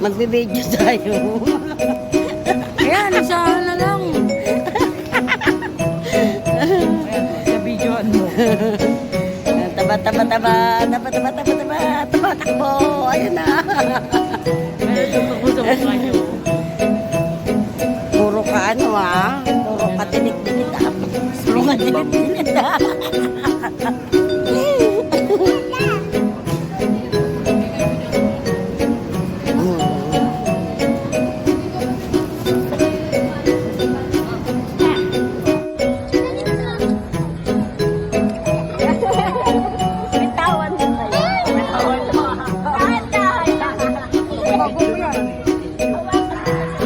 Magbe-video tayo. Ayan, isa na lang. Sa videoan mo. Taba, taba, taba, taba, taba, taba, taba, taba, takbo. Ayun na. Meron ako sa mukha niyo. Puro ka ano puro ka tinik-tinik Puro ka tinik-tinik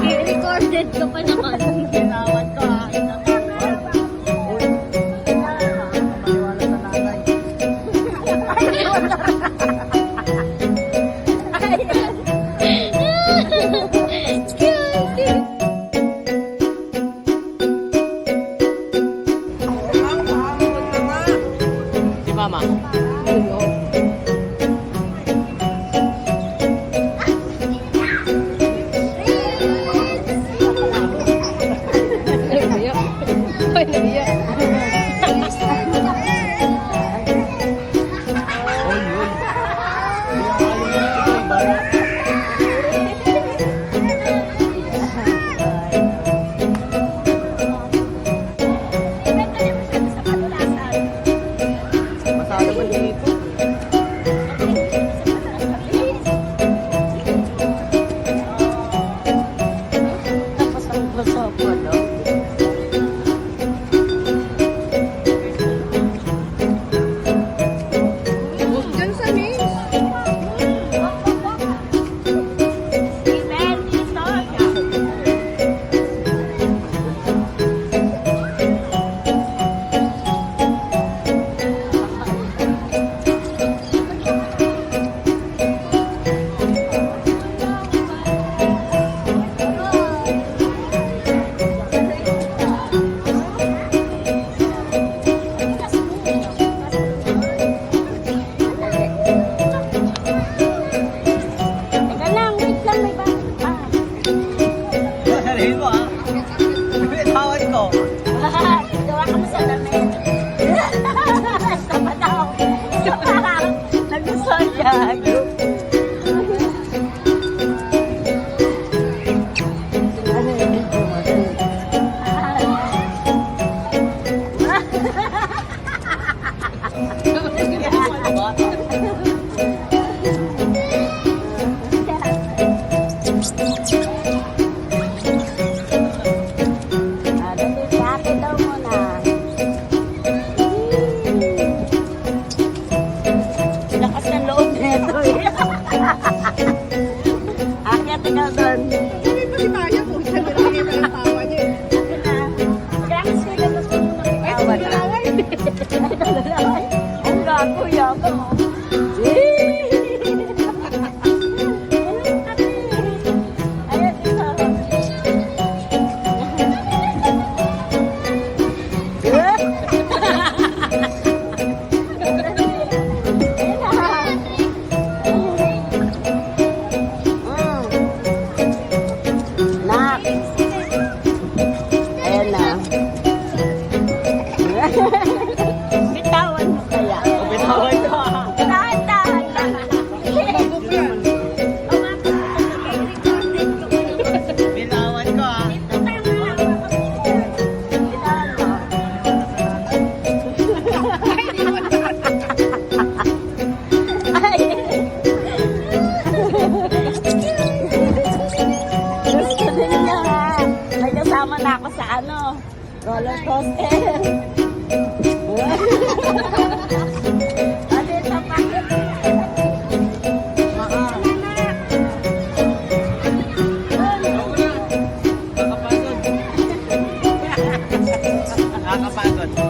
I-recorded ko pa naman. Tinawad ko Si Mama. Masado ba dito? Tapos ang gusto ko, no? dyan sa main. Teka lang, wait lang, may bakit pa. Sasabihin mo Tawad ko. Gawa ka mo sa damit. Sama daw. Nagusayag. Lakas ng loob nito Akyat ikaw doon. Sabi pa si Maya kung siya nilagay pa ng tawa niya. Kaya sila gusto mo mag-awan. Ang gago yaka mo. Ayan isa. Nak. Ayan na. Bitawan mo kaya. Bitawan ko Tahan-tahan lang. Bitawan ko Bitawan mo. Ay. Gusto din niya May kasama na ako sa roller coaster. Ano ito pa? Nakakapagod.